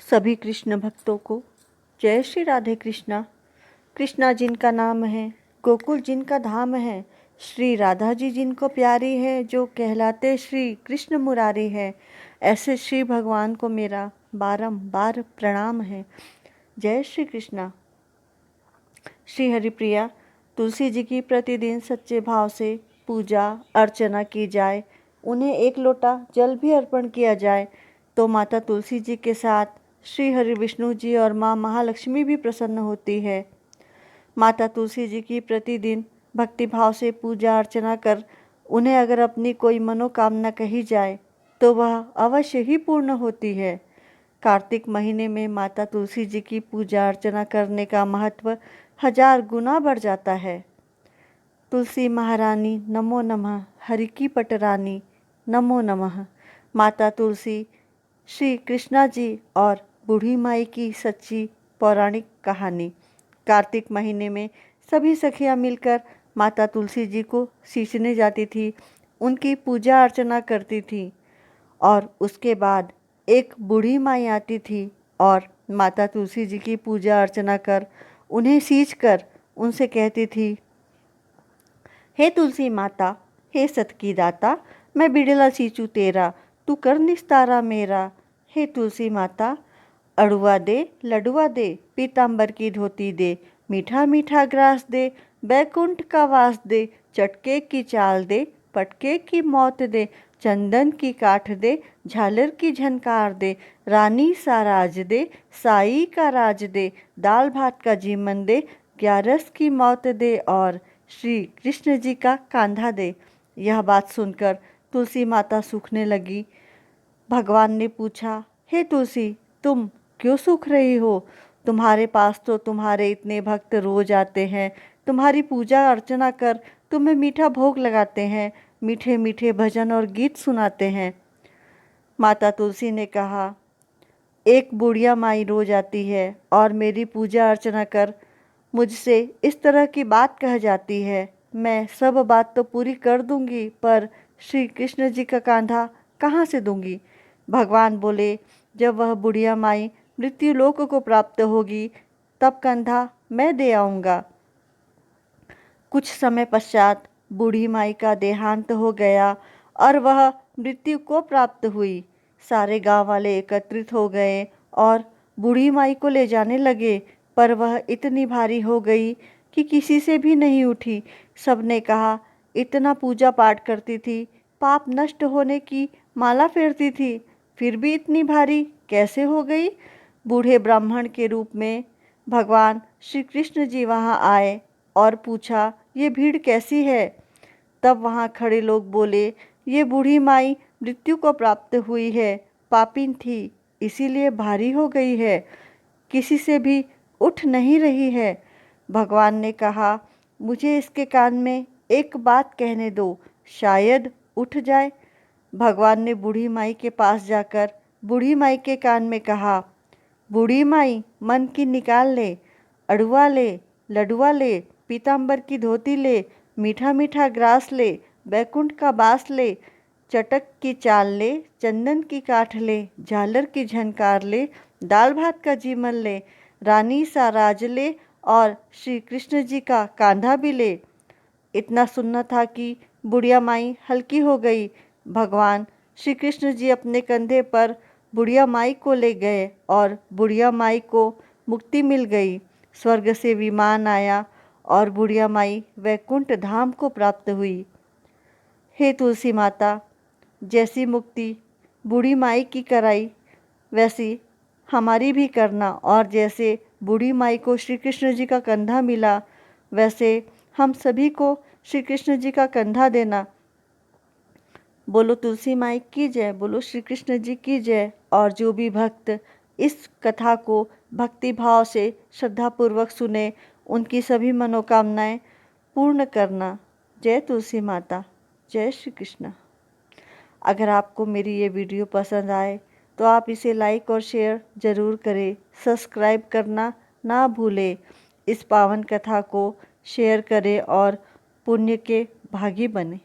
सभी कृष्ण भक्तों को जय श्री राधे कृष्णा। कृष्णा जिनका नाम है, गोकुल जिनका धाम है, श्री राधा जी जिनको प्यारी है, जो कहलाते श्री कृष्ण मुरारी है, ऐसे श्री भगवान को मेरा बारंबार प्रणाम है। जय श्री कृष्णा। श्री हरिप्रिया, तुलसी जी की प्रतिदिन सच्चे भाव से पूजा अर्चना की जाए, उन्हें एक लोटा जल भी अर्पण किया जाए तो माता तुलसी जी के साथ श्री हरि विष्णु जी और माँ महालक्ष्मी भी प्रसन्न होती है। माता तुलसी जी की प्रतिदिन भक्ति भाव से पूजा अर्चना कर उन्हें अगर अपनी कोई मनोकामना कही जाए तो वह अवश्य ही पूर्ण होती है। कार्तिक महीने में माता तुलसी जी की पूजा अर्चना करने का महत्व 1000 गुना बढ़ जाता है। तुलसी महारानी नमो नमः, हरि की पटरानी नमो नमः। माता तुलसी, श्री कृष्णा जी और बूढ़ी माई की सच्ची पौराणिक कहानी। कार्तिक महीने में सभी सखियां मिलकर माता तुलसी जी को सींचने जाती थी, उनकी पूजा अर्चना करती थी और उसके बाद एक बूढ़ी माई आती थी और माता तुलसी जी की पूजा अर्चना कर उन्हें सींच कर उनसे कहती थी, हे तुलसी माता, हे सत की दाता, मैं बिड़ला सींचू तेरा, तू कर निस्तारा मेरा। हे तुलसी माता, अड़ुआ दे लडुआ दे, पीताम्बर की धोती दे, मीठा मीठा ग्रास दे, बैकुंठ का वास दे, चटके की चाल दे, पटके की मौत दे, चंदन की काठ दे, झालर की झनकार दे, रानी सा राज दे, साई का राज दे, दाल भात का जीवन दे, 11 की मौत दे और श्री कृष्ण जी का कांधा दे। यह बात सुनकर तुलसी माता सूखने लगी। भगवान ने पूछा, हे तुलसी, तुम क्यों सूख रही हो? तुम्हारे पास तो तुम्हारे इतने भक्त रोज आते हैं, तुम्हारी पूजा अर्चना कर तुम्हें मीठा भोग लगाते हैं, मीठे मीठे भजन और गीत सुनाते हैं। माता तुलसी ने कहा, एक बुढ़िया माई रोज आती है और मेरी पूजा अर्चना कर मुझसे इस तरह की बात कह जाती है। मैं सब बात तो पूरी कर दूंगी, पर श्री कृष्ण जी का कांधा कहाँ से दूंगी? भगवान बोले, जब वह बुढ़िया माई मृत्यु लोक को प्राप्त होगी तब कंधा मैं दे आऊँगा। कुछ समय पश्चात बूढ़ी माई का देहांत हो गया और वह मृत्यु को प्राप्त हुई। सारे गांव वाले एकत्रित हो गए और बूढ़ी माई को ले जाने लगे, पर वह इतनी भारी हो गई कि किसी से भी नहीं उठी। सबने कहा, इतना पूजा पाठ करती थी, पाप नष्ट होने की माला फेरती थी, फिर भी इतनी भारी कैसे हो गई? बूढ़े ब्राह्मण के रूप में भगवान श्री कृष्ण जी वहाँ आए और पूछा, ये भीड़ कैसी है? तब वहाँ खड़े लोग बोले, ये बूढ़ी माई मृत्यु को प्राप्त हुई है, पापिन थी इसीलिए भारी हो गई है, किसी से भी उठ नहीं रही है। भगवान ने कहा, मुझे इसके कान में एक बात कहने दो, शायद उठ जाए। भगवान ने बूढ़ी माई के पास जाकर बूढ़ी माई के कान में कहा, बूढ़ी माई, मन की निकाल ले, अड़ुआ ले, लडुआ ले, पीताम्बर की धोती ले, मीठा मीठा ग्रास ले, बैकुंठ का बास ले, चटक की चाल ले, चंदन की काठ ले, झालर की झनकार ले, दाल भात का जीवन ले, रानी सा राज ले और श्री कृष्ण जी का कांधा भी ले। इतना सुनना था कि बुढ़िया माई हल्की हो गई। भगवान श्री कृष्ण जी अपने कंधे पर बुढ़िया माई को ले गए और बुढ़िया माई को मुक्ति मिल गई। स्वर्ग से विमान आया और बुढ़िया माई वैकुंठ धाम को प्राप्त हुई। हे तुलसी माता, जैसी मुक्ति बूढ़ी माई की कराई वैसी हमारी भी करना, और जैसे बूढ़ी माई को श्री कृष्ण जी का कंधा मिला वैसे हम सभी को श्री कृष्ण जी का कंधा देना। बोलो तुलसी माई की जय, बोलो श्री कृष्ण जी की जय। और जो भी भक्त इस कथा को भक्ति भाव से श्रद्धापूर्वक सुने, उनकी सभी मनोकामनाएं पूर्ण करना। जय तुलसी माता, जय श्री कृष्ण। अगर आपको मेरी ये वीडियो पसंद आए तो आप इसे लाइक और शेयर ज़रूर करें। सब्सक्राइब करना ना भूलें। इस पावन कथा को शेयर करें और पुण्य के भागी बने।